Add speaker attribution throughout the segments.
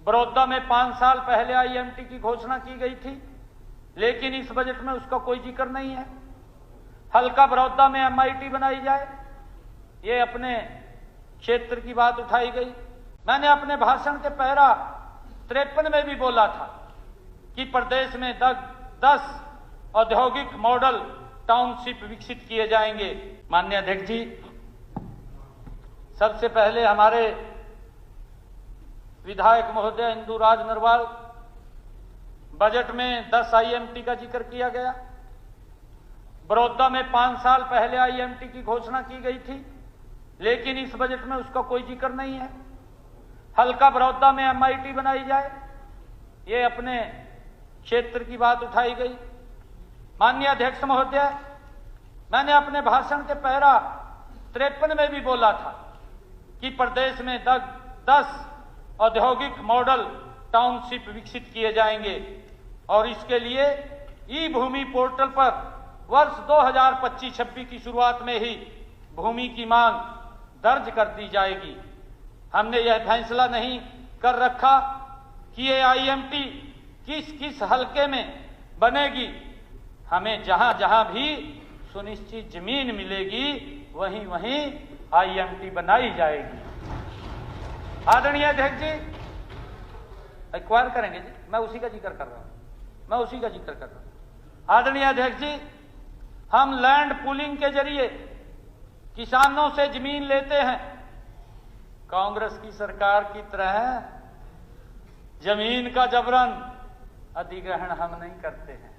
Speaker 1: बड़ौदा में 5 साल पहले आईएमटी की घोषणा की गई थी, लेकिन इस बजट में उसका कोई जिक्र नहीं है। हल्का बड़ौदा में एमआईटी बनाई जाए, ये अपने क्षेत्र की बात उठाई गई। मैंने अपने भाषण के पैरा 53 में भी बोला था कि प्रदेश में 10 औद्योगिक मॉडल टाउनशिप विकसित किए जाएंगे। माननीय अध्यक्ष जी, सबसे पहले हमारे विधायक महोदय इंदुराज नरवाल, बजट में 10 आईएमटी का जिक्र किया गया। बड़ौदा में 5 साल पहले आईएमटी की घोषणा की गई थी, लेकिन इस बजट में उसका कोई जिक्र नहीं है। हल्का बड़ौदा में एमआईटी बनाई जाए, ये अपने क्षेत्र की बात उठाई गई। माननीय अध्यक्ष महोदय, मैंने अपने भाषण के पैरा 53 में भी बोला था कि प्रदेश में 10 औद्योगिक मॉडल टाउनशिप विकसित किए जाएंगे और इसके लिए ई भूमि पोर्टल पर वर्ष 2025-26 की शुरुआत में ही भूमि की मांग दर्ज कर दी जाएगी। हमने यह फैसला नहीं कर रखा कि ये आईएमटी किस किस हलके में बनेगी। हमें जहां जहां भी सुनिश्चित जमीन मिलेगी वहीं वहीं आईएमटी बनाई जाएगी। आदरणीय अध्यक्ष जी, एक्वायर करेंगे जी, मैं उसी का जिक्र कर रहा हूं। आदरणीय अध्यक्ष जी, हम लैंड पूलिंग के जरिए किसानों से जमीन लेते हैं। कांग्रेस की सरकार की तरह जमीन का जबरन अधिग्रहण हम नहीं करते हैं।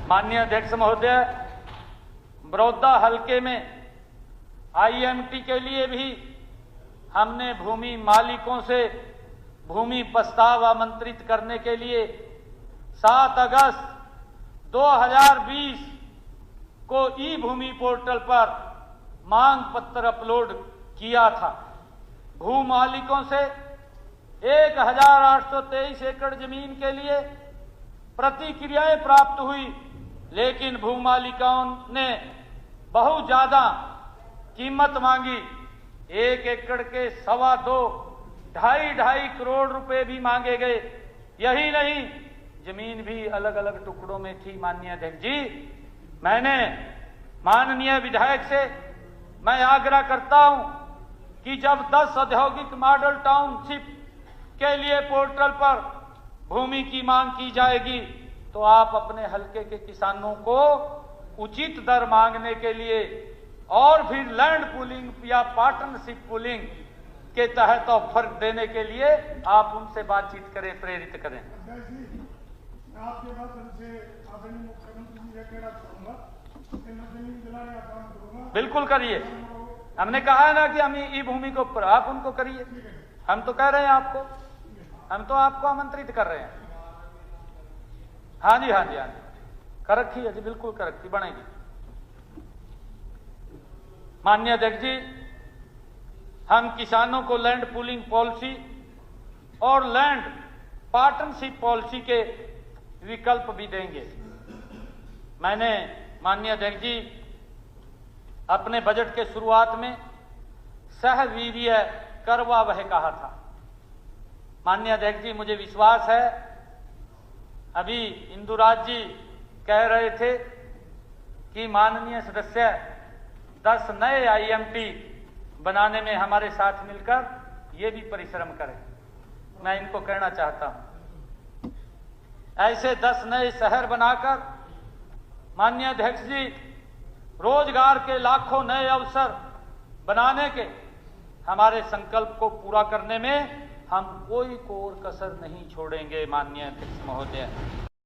Speaker 1: माननीय अध्यक्ष महोदय, बड़ौदा हलके में आईएमटी के लिए भी हमने भूमि मालिकों से भूमि प्रस्ताव आमंत्रित करने के लिए 7 अगस्त 2020 को ई भूमि पोर्टल पर मांग पत्र अपलोड किया था। भू मालिकों से 1823 एकड़ जमीन के लिए प्रतिक्रियाएं प्राप्त हुई, लेकिन भू मालिकाओं ने बहुत ज्यादा कीमत मांगी। 1 एकड़ के 2.25 करोड़ रुपए भी मांगे गए। यही नहीं, जमीन भी अलग अलग टुकड़ों में थी। माननीय अध्यक्ष जी, मैंने माननीय विधायक से मैं आग्रह करता हूं कि जब 10 औद्योगिक मॉडल टाउनशिप के लिए पोर्टल पर भूमि की मांग की जाएगी तो आप अपने हलके के किसानों को उचित दर मांगने के लिए और फिर लैंड पूलिंग या पार्टनरशिप पूलिंग के तहत ऑफर देने के लिए आप उनसे बातचीत करें, प्रेरित करें।
Speaker 2: आपके माध्यम से आदरणीय मुख्यमंत्री जी कहना चाहूंगा कि मैं जमीन दिलाने का काम करूंगा।
Speaker 1: बिल्कुल करिए। हमने कहा है ना कि हम ई भूमि को ऊपर, आप उनको करिए। हम तो कह रहे हैं आपको, हम तो आपको आमंत्रित कर रहे हैं। हाँ जी, कर रखी है जी, बिल्कुल कर रखी, बनेगी। माननीय अध्यक्ष जी, हम किसानों को लैंड पूलिंग पॉलिसी और लैंड पार्टनरशिप पॉलिसी के विकल्प भी देंगे। मैंने माननीय अध्यक्ष जी अपने बजट के शुरुआत में सहवीर्य करवा वह कहा था। माननीय अध्यक्ष जी, मुझे विश्वास है, अभी इंदुराज जी कह रहे थे कि माननीय सदस्य 10 नए आईएमटी बनाने में हमारे साथ मिलकर ये भी परिश्रम करें। मैं इनको कहना चाहता हूं, ऐसे 10 नए शहर बनाकर माननीय अध्यक्ष जी रोजगार के लाखों नए अवसर बनाने के हमारे संकल्प को पूरा करने में हम कोई कोर कसर नहीं छोड़ेंगे। माननीय अध्यक्ष महोदय।